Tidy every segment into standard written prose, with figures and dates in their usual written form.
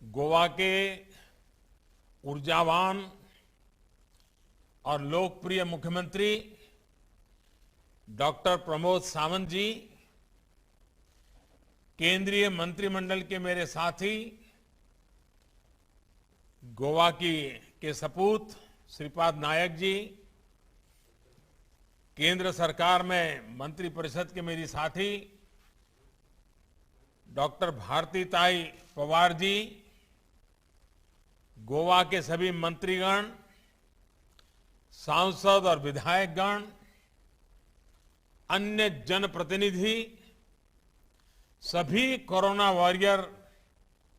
गोवा के ऊर्जावान और लोकप्रिय मुख्यमंत्री डॉक्टर प्रमोद सावंत जी, केंद्रीय मंत्रिमंडल के मेरे साथी, गोवा के सपूत श्रीपाद नायक जी, केंद्र सरकार में मंत्रिपरिषद के मेरी साथी डॉक्टर भारतीताई पवार जी, गोवा के सभी मंत्रीगण, सांसद और विधायकगण, अन्य जनप्रतिनिधि, सभी कोरोना वॉरियर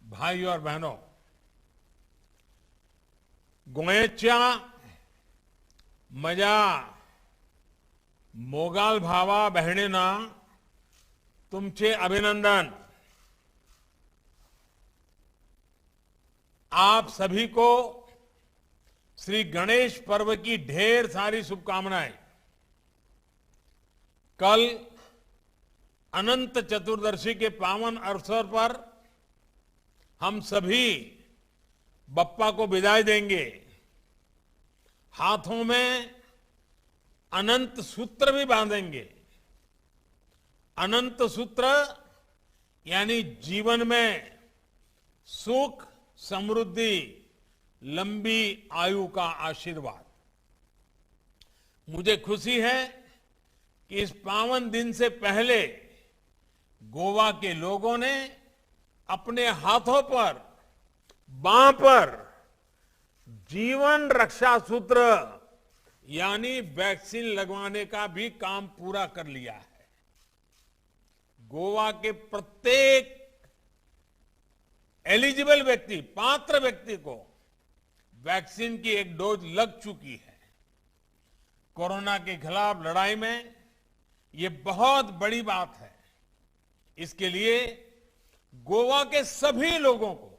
भाई और बहनों, गोयच्या मजा मोगाल भावा बहणींना तुमचे अभिनंदन। आप सभी को श्री गणेश पर्व की ढेर सारी शुभकामनाएं। कल अनंत चतुर्दशी के पावन अवसर पर हम सभी बप्पा को विदाई देंगे। हाथों में अनंत सूत्र भी बांधेंगे। अनंत सूत्र यानी जीवन में सुख, समृद्धि, लंबी आयु का आशीर्वाद। मुझे खुशी है कि इस पावन दिन से पहले गोवा के लोगों ने अपने हाथों पर, बांह पर जीवन रक्षा सूत्र यानी वैक्सीन लगवाने का भी काम पूरा कर लिया है। गोवा के प्रत्येक एलिजिबल व्यक्ति, पात्र व्यक्ति को वैक्सीन की एक डोज लग चुकी है। कोरोना के खिलाफ लड़ाई में ये बहुत बड़ी बात है। इसके लिए गोवा के सभी लोगों को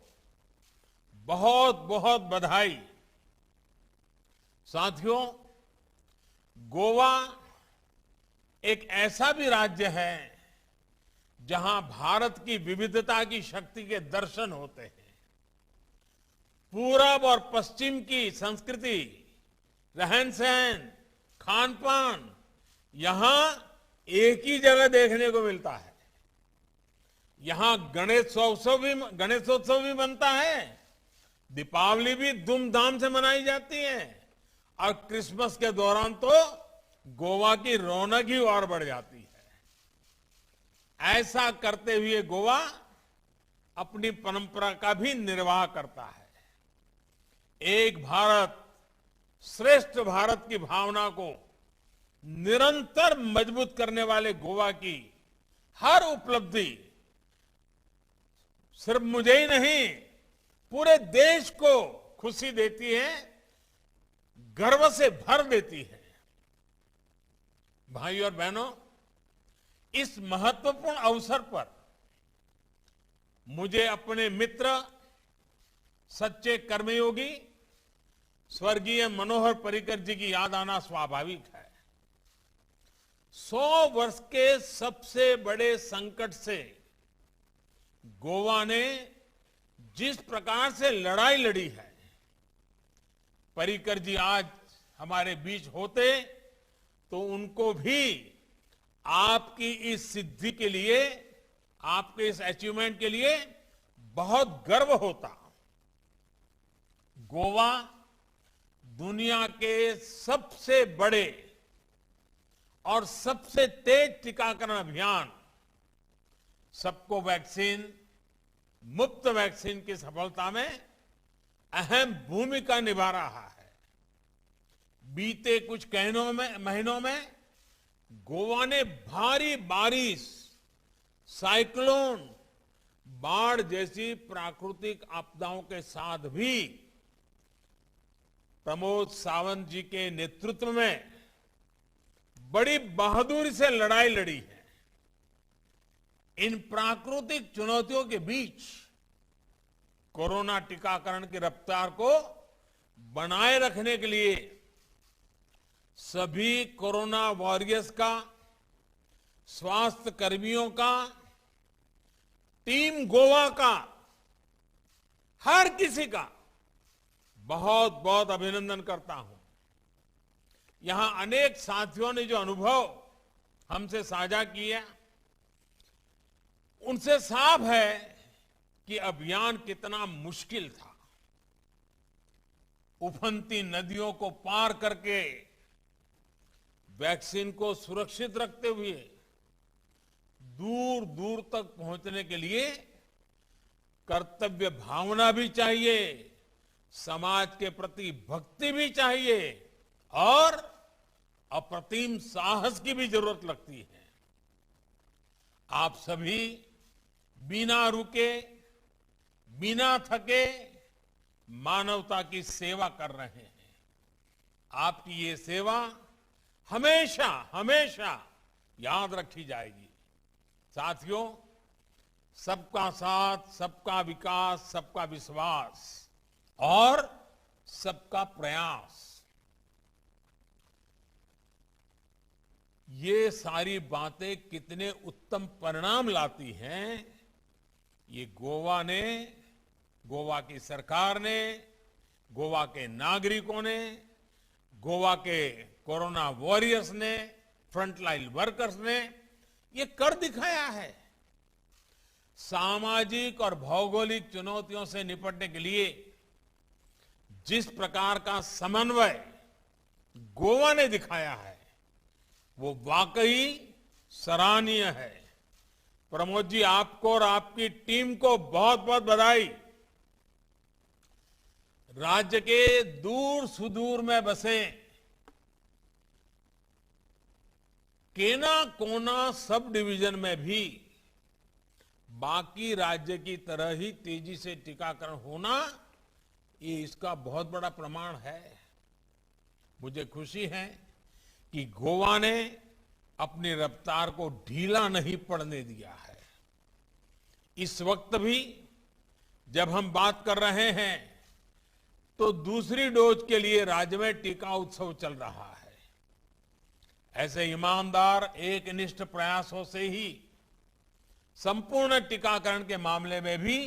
बहुत बहुत बधाई। साथियों, गोवा एक ऐसा भी राज्य है जहां भारत की विविधता की शक्ति के दर्शन होते हैं। पूरब और पश्चिम की संस्कृति, रहन सहन, खान पान यहां एक ही जगह देखने को मिलता है। यहां गणेशोत्सव भी बनता है, दीपावली भी धूमधाम से मनाई जाती है और क्रिसमस के दौरान तो गोवा की रौनक ही और बढ़ जाती है। ऐसा करते हुए गोवा अपनी परंपरा का भी निर्वाह करता है। एक भारत श्रेष्ठ भारत की भावना को निरंतर मजबूत करने वाले गोवा की हर उपलब्धि सिर्फ मुझे ही नहीं, पूरे देश को खुशी देती है, गर्व से भर देती है। भाई और बहनों, इस महत्वपूर्ण अवसर पर मुझे अपने मित्र, सच्चे कर्मयोगी स्वर्गीय मनोहर पर्रिकर जी की याद आना स्वाभाविक है। 100 वर्ष के सबसे बड़े संकट से गोवा ने जिस प्रकार से लड़ाई लड़ी है, पर्रिकर जी आज हमारे बीच होते तो उनको भी आपकी इस सिद्धि के लिए, आपके इस अचीवमेंट के लिए बहुत गर्व होता। गोवा दुनिया के सबसे बड़े और सबसे तेज टीकाकरण अभियान सबको वैक्सीन, मुफ्त वैक्सीन की सफलता में अहम भूमिका निभा रहा है। बीते कुछ महीनों में गोवा ने भारी बारिश, साइक्लोन, बाढ़ जैसी प्राकृतिक आपदाओं के साथ भी प्रमोद सावंत जी के नेतृत्व में बड़ी बहादुरी से लड़ाई लड़ी है। इन प्राकृतिक चुनौतियों के बीच कोरोना टीकाकरण की रफ्तार को बनाए रखने के लिए सभी कोरोना वॉरियर्स का, स्वास्थ्य कर्मियों का, टीम गोवा का हर किसी का बहुत बहुत अभिनंदन करता हूं। यहां अनेक साथियों ने जो अनुभव हमसे साझा किया, उनसे साफ है कि अभियान कितना मुश्किल था। उफनती नदियों को पार करके वैक्सीन को सुरक्षित रखते हुए दूर दूर तक पहुंचने के लिए कर्तव्य भावना भी चाहिए, समाज के प्रति भक्ति भी चाहिए और अप्रतिम साहस की भी जरूरत लगती है। आप सभी बिना रुके, बिना थके मानवता की सेवा कर रहे हैं। आपकी ये सेवा हमेशा हमेशा याद रखी जाएगी। साथियों, सबका साथ, सबका विकास, सबका विश्वास और सबका प्रयास, ये सारी बातें कितने उत्तम परिणाम लाती हैं, ये गोवा की सरकार ने, गोवा के नागरिकों ने, गोवा के कोरोना वॉरियर्स ने, फ्रंटलाइन वर्कर्स ने ये कर दिखाया है। सामाजिक और भौगोलिक चुनौतियों से निपटने के लिए जिस प्रकार का समन्वय गोवा ने दिखाया है, वो वाकई सराहनीय है। प्रमोद जी, आपको और आपकी टीम को बहुत बहुत बधाई। राज्य के दूर सुदूर में बसे केना कोना सब डिवीजन में भी बाकी राज्य की तरह ही तेजी से टीकाकरण होना, ये इसका बहुत बड़ा प्रमाण है। मुझे खुशी है कि गोवा ने अपनी रफ्तार को ढीला नहीं पड़ने दिया है। इस वक्त भी जब हम बात कर रहे हैं तो दूसरी डोज के लिए राज्य में टीका उत्सव चल रहा है। ऐसे ईमानदार, एकनिष्ठ प्रयासों से ही संपूर्ण टीकाकरण के मामले में भी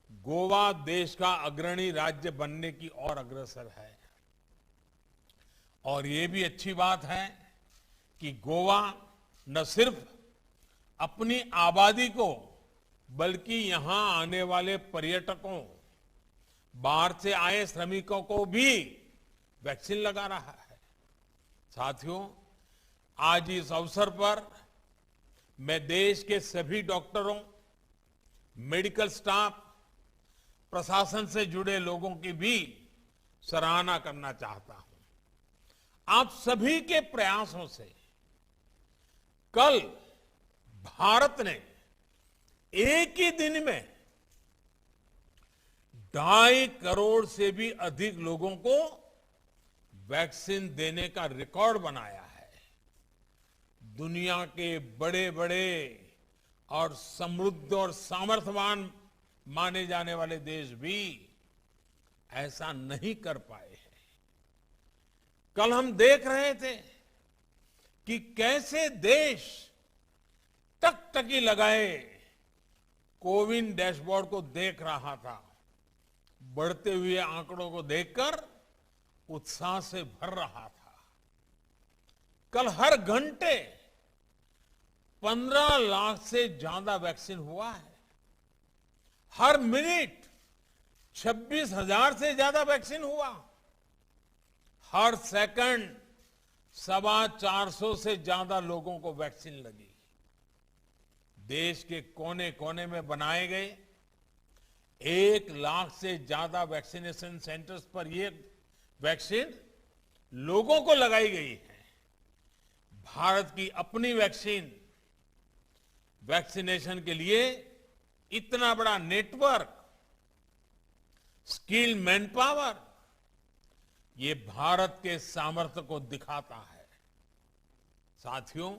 गोवा देश का अग्रणी राज्य बनने की ओर अग्रसर है। और ये भी अच्छी बात है कि गोवा न सिर्फ अपनी आबादी को बल्कि यहां आने वाले पर्यटकों, बाहर से आए श्रमिकों को भी वैक्सीन लगा रहा है। साथियों, आज इस अवसर पर मैं देश के सभी डॉक्टरों, मेडिकल स्टाफ, प्रशासन से जुड़े लोगों की भी सराहना करना चाहता हूं। आप सभी के प्रयासों से कल भारत ने एक ही दिन में 2.5 करोड़ से भी अधिक लोगों को वैक्सीन देने का रिकॉर्ड बनाया है। दुनिया के बड़े बड़े और समृद्ध और सामर्थ्यवान माने जाने वाले देश भी ऐसा नहीं कर पाए हैं। कल हम देख रहे थे कि कैसे देश टकटकी लगाए कोविन डैशबोर्ड को देख रहा था। बढ़ते हुए आंकड़ों को देखकर उत्साह से भर रहा था। कल हर घंटे 15 लाख से ज्यादा वैक्सीन हुआ है। हर मिनट 26,000 से ज्यादा वैक्सीन हुआ। हर सेकंड 450 से ज्यादा लोगों को वैक्सीन लगी। देश के कोने कोने में बनाए गए 1 लाख से ज्यादा वैक्सीनेशन सेंटर्स पर ये वैक्सीन लोगों को लगाई गई है। भारत की अपनी वैक्सीनेशन के लिए इतना बड़ा नेटवर्क, स्किल मैन पावर, ये भारत के सामर्थ्य को दिखाता है। साथियों,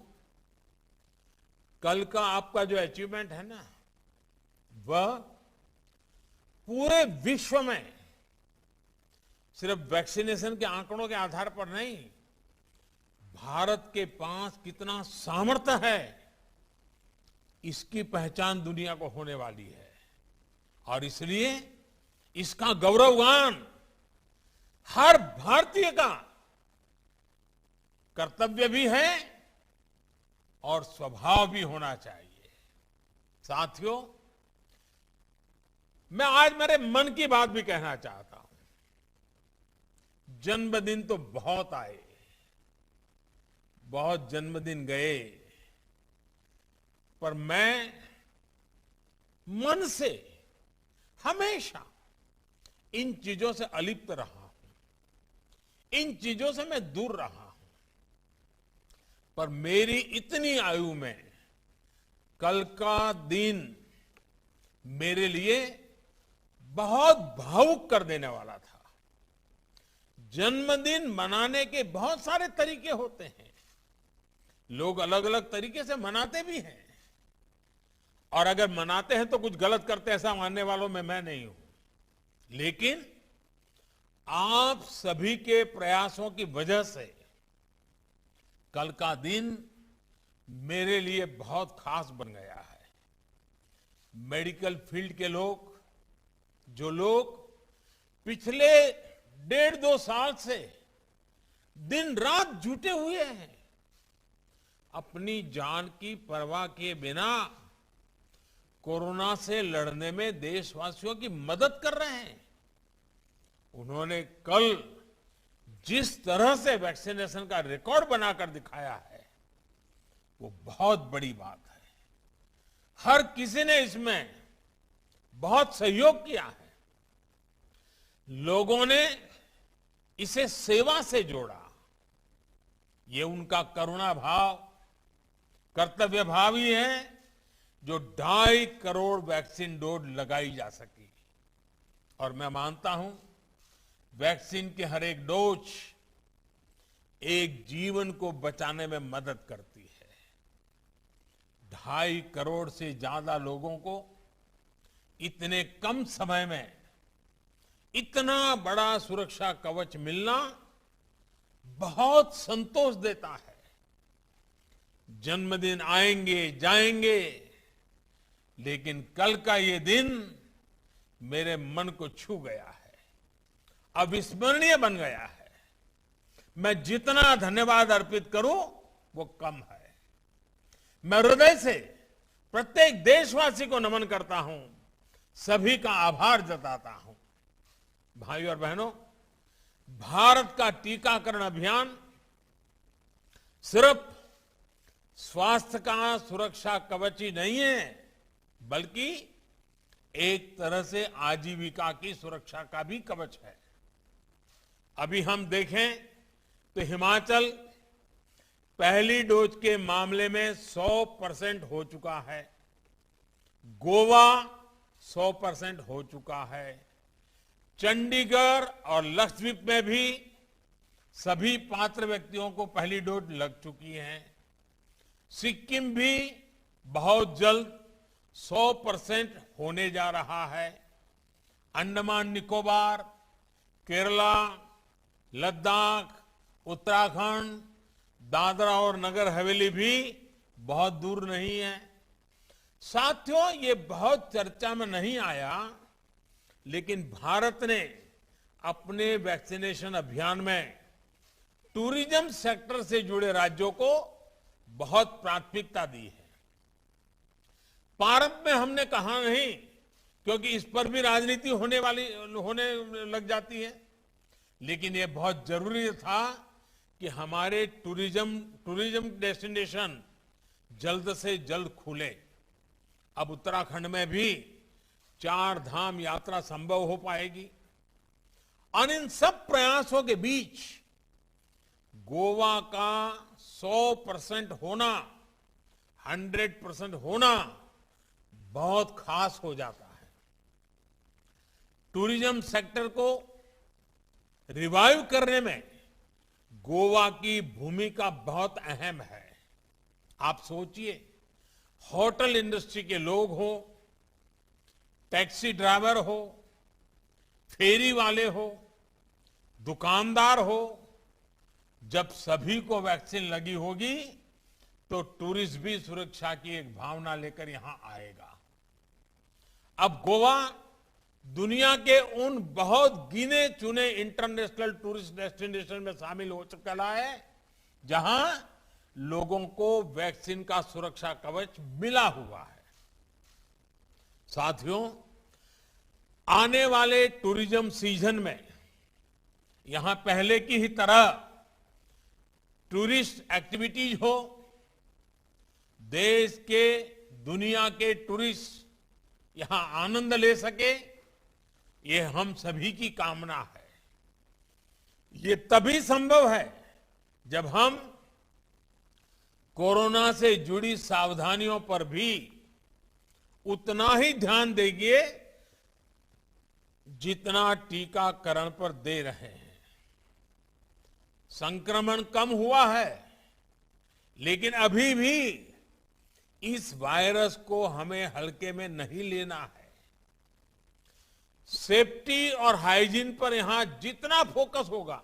कल का आपका जो अचीवमेंट है ना, वह पूरे विश्व में सिर्फ वैक्सीनेशन के आंकड़ों के आधार पर नहीं, भारत के पास कितना सामर्थ्य है, इसकी पहचान दुनिया को होने वाली है। और इसलिए इसका गौरवगान हर भारतीय का कर्तव्य भी है और स्वभाव भी होना चाहिए। साथियों, मैं आज मेरे मन की बात भी कहना चाहता हूं। जन्मदिन तो बहुत आए, बहुत जन्मदिन गए, पर मैं मन से हमेशा इन चीजों से अलिप्त रहा हूं, इन चीजों से मैं दूर रहा हूं। पर मेरी इतनी आयु में कल का दिन मेरे लिए बहुत भावुक कर देने वाला था। जन्मदिन मनाने के बहुत सारे तरीके होते हैं, लोग अलग अलग तरीके से मनाते भी हैं, और अगर मनाते हैं तो कुछ गलत करते हैं ऐसा मानने वालों में मैं नहीं हूं। लेकिन आप सभी के प्रयासों की वजह से कल का दिन मेरे लिए बहुत खास बन गया है। मेडिकल फील्ड के लोग, जो लोग पिछले 1.5-2 साल से दिन रात जुटे हुए हैं, अपनी जान की परवाह किए बिना कोरोना से लड़ने में देशवासियों की मदद कर रहे हैं, उन्होंने कल जिस तरह से वैक्सीनेशन का रिकॉर्ड बनाकर दिखाया है, वो बहुत बड़ी बात है। हर किसी ने इसमें बहुत सहयोग किया है। लोगों ने इसे सेवा से जोड़ा। ये उनका करुणा भाव, कर्तव्य भाव ही है जो 2.5 करोड़ वैक्सीन डोज लगाई जा सकी। और मैं मानता हूं, वैक्सीन की हर एक डोज एक जीवन को बचाने में मदद करती है। 2.5 करोड़ से ज्यादा लोगों को इतने कम समय में इतना बड़ा सुरक्षा कवच मिलना बहुत संतोष देता है। जन्मदिन आएंगे जाएंगे, लेकिन कल का ये दिन मेरे मन को छू गया है, अविस्मरणीय बन गया है। मैं जितना धन्यवाद अर्पित करूं वो कम है। मैं हृदय से प्रत्येक देशवासी को नमन करता हूं, सभी का आभार जताता हूं। भाइयों और बहनों, भारत का टीकाकरण अभियान सिर्फ स्वास्थ्य का सुरक्षा कवच ही नहीं है, बल्कि एक तरह से आजीविका की सुरक्षा का भी कवच है। अभी हम देखें तो हिमाचल पहली डोज के मामले में 100% हो चुका है, गोवा 100% हो चुका है, चंडीगढ़ और लक्षद्वीप में भी सभी पात्र व्यक्तियों को पहली डोज लग चुकी है, सिक्किम भी बहुत जल्द 100% होने जा रहा है, अंडमान निकोबार, केरला, लद्दाख, उत्तराखंड, दादरा और नगर हवेली भी बहुत दूर नहीं है। साथियों, ये बहुत चर्चा में नहीं आया, लेकिन भारत ने अपने वैक्सीनेशन अभियान में टूरिज्म सेक्टर से जुड़े राज्यों को बहुत प्राथमिकता दी है। पारंप में हमने कहा नहीं, क्योंकि इस पर भी राजनीति होने लग जाती है, लेकिन ये बहुत जरूरी था कि हमारे टूरिज्म डेस्टिनेशन जल्द से जल्द खुले। अब उत्तराखंड में भी 4 धाम यात्रा संभव हो पाएगी। और इन सब प्रयासों के बीच गोवा का 100% होना, 100% होना बहुत खास हो जाता है। टूरिज्म सेक्टर को रिवाइव करने में गोवा की भूमिका बहुत अहम है। आप सोचिए, होटल इंडस्ट्री के लोग हो, टैक्सी ड्राइवर हो, फेरी वाले हो, दुकानदार हो, जब सभी को वैक्सीन लगी होगी तो टूरिस्ट भी सुरक्षा की एक भावना लेकर यहां आएगा। अब गोवा दुनिया के उन बहुत गिने चुने इंटरनेशनल टूरिस्ट डेस्टिनेशन में शामिल हो चुका है जहां लोगों को वैक्सीन का सुरक्षा कवच मिला हुआ है। साथियों, आने वाले टूरिज्म सीजन में यहां पहले की ही तरह टूरिस्ट एक्टिविटीज हो, देश के दुनिया के टूरिस्ट यहां आनंद ले सके, ये हम सभी की कामना है। ये तभी संभव है जब हम कोरोना से जुड़ी सावधानियों पर भी उतना ही ध्यान देंगे जितना टीकाकरण पर दे रहे हैं। संक्रमण कम हुआ है, लेकिन अभी भी इस वायरस को हमें हल्के में नहीं लेना है। सेफ्टी और हाइजीन पर यहां जितना फोकस होगा,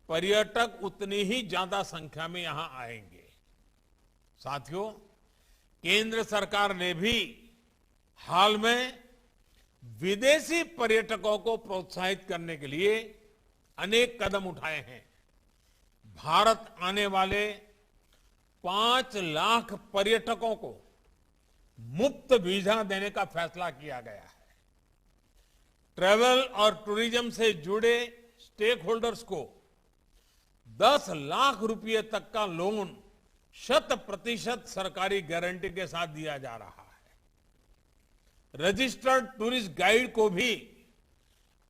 पर्यटक उतनी ही ज्यादा संख्या में यहां आएंगे। साथियों, केंद्र सरकार ने भी हाल में विदेशी पर्यटकों को प्रोत्साहित करने के लिए अनेक कदम उठाए हैं। भारत आने वाले 5 लाख पर्यटकों को मुफ्त वीजा देने का फैसला किया गया है। ट्रैवल और टूरिज्म से जुड़े स्टेक होल्डर्स को 10 लाख रुपए तक का लोन 100% सरकारी गारंटी के साथ दिया जा रहा है। रजिस्टर्ड टूरिस्ट गाइड को भी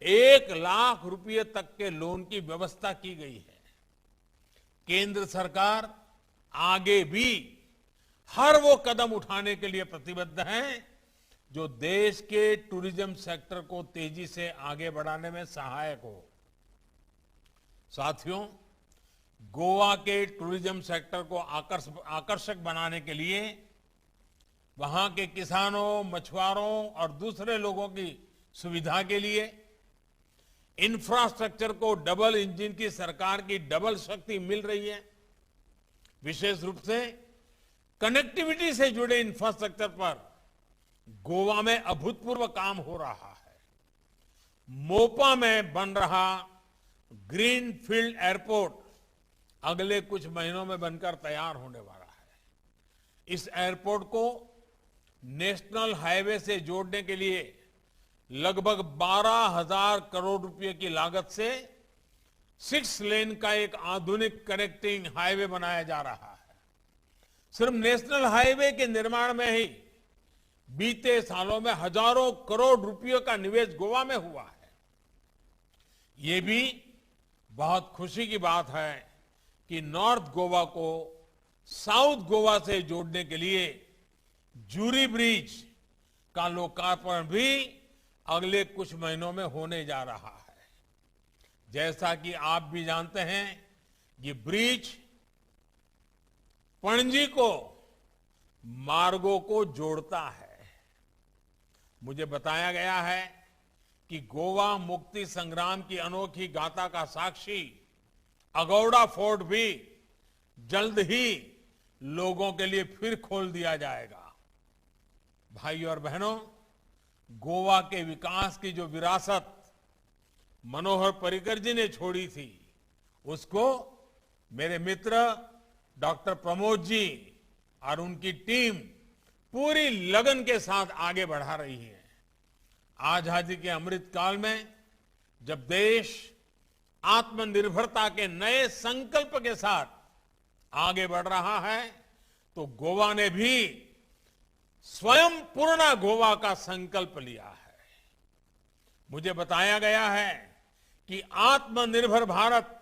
1 लाख रुपए तक के लोन की व्यवस्था की गई है। केंद्र सरकार आगे भी हर वो कदम उठाने के लिए प्रतिबद्ध है जो देश के टूरिज्म सेक्टर को तेजी से आगे बढ़ाने में सहायक हो। साथियों, गोवा के टूरिज्म सेक्टर को आकर्षक बनाने के लिए वहां के किसानों, मछुआरों और दूसरे लोगों की सुविधा के लिए इंफ्रास्ट्रक्चर को डबल इंजन की सरकार की डबल शक्ति मिल रही है। विशेष रूप से कनेक्टिविटी से जुड़े इंफ्रास्ट्रक्चर पर गोवा में अभूतपूर्व काम हो रहा है। मोपा में बन रहा ग्रीन फील्ड एयरपोर्ट अगले कुछ महीनों में बनकर तैयार होने वाला है। इस एयरपोर्ट को नेशनल हाईवे से जोड़ने के लिए लगभग 12,000 करोड़ रुपए की लागत से 6 लेन का एक आधुनिक कनेक्टिंग हाईवे बनाया जा रहा है। सिर्फ नेशनल हाईवे के निर्माण में ही बीते सालों में हजारों करोड़ रुपयों का निवेश गोवा में हुआ है। ये भी बहुत खुशी की बात है कि नॉर्थ गोवा को साउथ गोवा से जोड़ने के लिए जूरी ब्रिज का लोकार्पण भी अगले कुछ महीनों में होने जा रहा है। जैसा कि आप भी जानते हैं, ये ब्रिज पणजी को मार्गों को जोड़ता है। मुझे बताया गया है कि गोवा मुक्ति संग्राम की अनोखी गाथा का साक्षी अगौड़ा फोर्ट भी जल्द ही लोगों के लिए फिर खोल दिया जाएगा। भाइयों और बहनों, गोवा के विकास की जो विरासत मनोहर पर्रिकर जी ने छोड़ी थी, उसको मेरे मित्र डॉक्टर प्रमोद जी और उनकी टीम पूरी लगन के साथ आगे बढ़ा रही है। आजादी के अमृत काल में जब देश आत्मनिर्भरता के नए संकल्प के साथ आगे बढ़ रहा है, तो गोवा ने भी स्वयं पूर्ण गोवा का संकल्प लिया है। मुझे बताया गया है कि आत्मनिर्भर भारत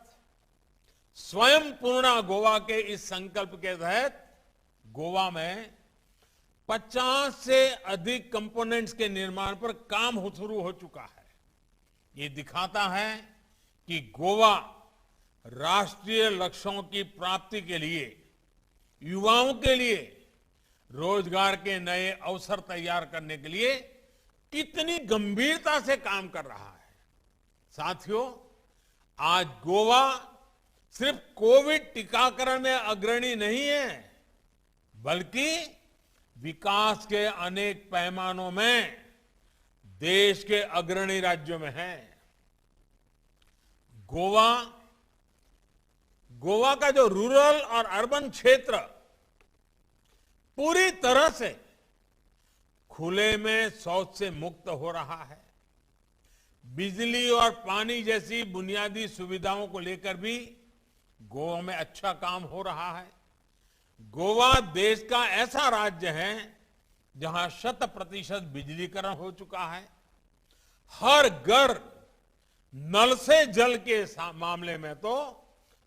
स्वयं पूर्ण गोवा के इस संकल्प के तहत गोवा में 50 से अधिक कंपोनेंट्स के निर्माण पर काम शुरू हो चुका है। ये दिखाता है कि गोवा राष्ट्रीय लक्ष्यों की प्राप्ति के लिए, युवाओं के लिए रोजगार के नए अवसर तैयार करने के लिए कितनी गंभीरता से काम कर रहा है। साथियों, आज गोवा सिर्फ कोविड टीकाकरण में अग्रणी नहीं है, बल्कि विकास के अनेक पैमानों में देश के अग्रणी राज्यों में है। गोवा का जो रूरल और अर्बन क्षेत्र पूरी तरह से खुले में शौच से मुक्त हो रहा है। बिजली और पानी जैसी बुनियादी सुविधाओं को लेकर भी गोवा में अच्छा काम हो रहा है। गोवा देश का ऐसा राज्य है जहां 100% बिजलीकरण हो चुका है। हर घर नल से जल के मामले में तो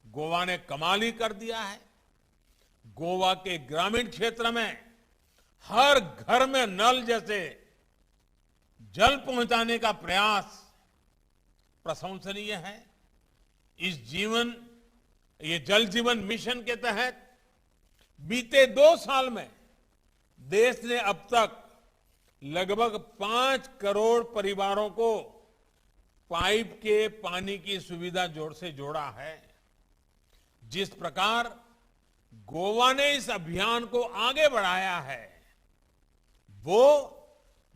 गोवा ने कमाल ही कर दिया है। गोवा के ग्रामीण क्षेत्र में हर घर में नल जैसे जल पहुंचाने का प्रयास प्रशंसनीय है। ये जल जीवन मिशन के तहत बीते 2 साल में देश ने अब तक लगभग 5 करोड़ परिवारों को पाइप के पानी की सुविधा से जोड़ा है। जिस प्रकार गोवा ने इस अभियान को आगे बढ़ाया है, वो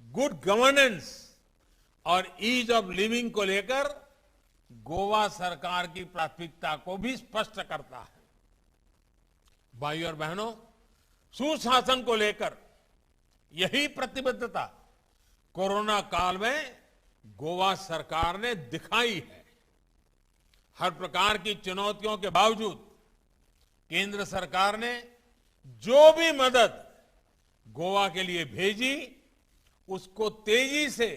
गुड गवर्नेंस और ईज ऑफ लिविंग को लेकर गोवा सरकार की प्राथमिकता को भी स्पष्ट करता है। भाइयों और बहनों, सुशासन को लेकर यही प्रतिबद्धता कोरोना काल में गोवा सरकार ने दिखाई है। हर प्रकार की चुनौतियों के बावजूद केंद्र सरकार ने जो भी मदद गोवा के लिए भेजी, उसको तेजी से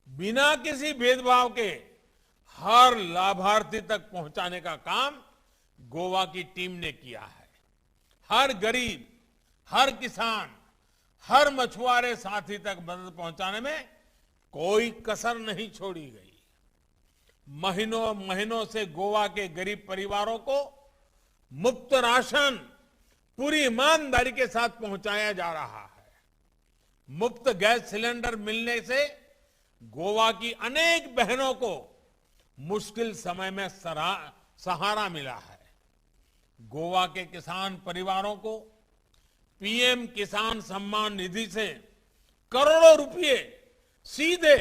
बिना किसी भेदभाव के हर लाभार्थी तक पहुंचाने का काम गोवा की टीम ने किया है। हर गरीब, हर किसान, हर मछुआरे साथी तक मदद पहुंचाने में कोई कसर नहीं छोड़ी गई। महीनों से गोवा के गरीब परिवारों को मुफ्त राशन पूरी ईमानदारी के साथ पहुंचाया जा रहा है। मुफ्त गैस सिलेंडर मिलने से गोवा की अनेक बहनों को मुश्किल समय में सहारा मिला है। गोवा के किसान परिवारों को पीएम किसान सम्मान निधि से करोड़ों रुपए सीधे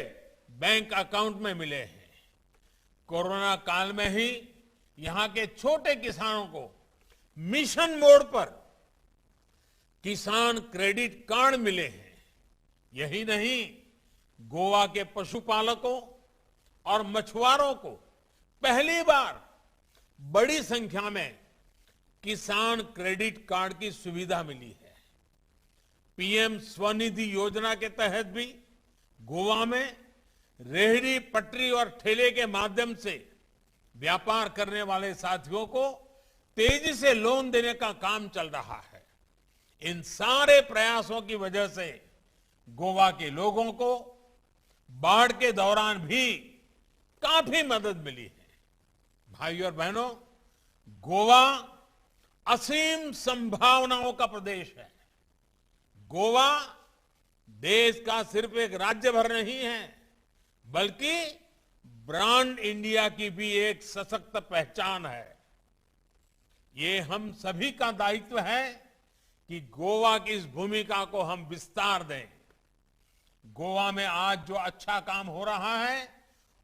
बैंक अकाउंट में मिले हैं। कोरोना काल में ही यहां के छोटे किसानों को मिशन मोड पर किसान क्रेडिट कार्ड मिले हैं। यही नहीं, गोवा के पशुपालकों और मछुआरों को पहली बार बड़ी संख्या में किसान क्रेडिट कार्ड की सुविधा मिली है। पीएम स्वनिधि योजना के तहत भी गोवा में रेहड़ी, पटरी और ठेले के माध्यम से व्यापार करने वाले साथियों को तेजी से लोन देने का काम चल रहा है। इन सारे प्रयासों की वजह से गोवा के लोगों को बाढ़ के दौरान भी काफी मदद मिली है। भाइयों और बहनों, गोवा असीम संभावनाओं का प्रदेश है। गोवा देश का सिर्फ एक राज्य भर नहीं है, बल्कि ब्रांड इंडिया की भी एक सशक्त पहचान है। ये हम सभी का दायित्व है कि गोवा की इस भूमिका को हम विस्तार दें। गोवा में आज जो अच्छा काम हो रहा है,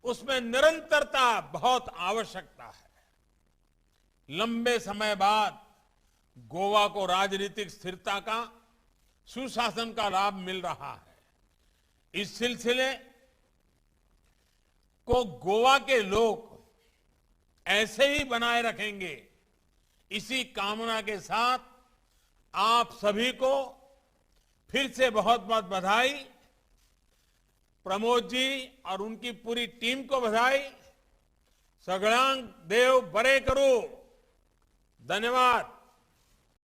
उसमें निरंतरता बहुत आवश्यकता है। लंबे समय बाद गोवा को राजनीतिक स्थिरता का, सुशासन का लाभ मिल रहा है। इस सिलसिले को गोवा के लोग ऐसे ही बनाए रखेंगे, इसी कामना के साथ आप सभी को फिर से बहुत बहुत बधाई। प्रमोद जी और उनकी पूरी टीम को बधाई। सगळ्यांक देव बरे करू। धन्यवाद।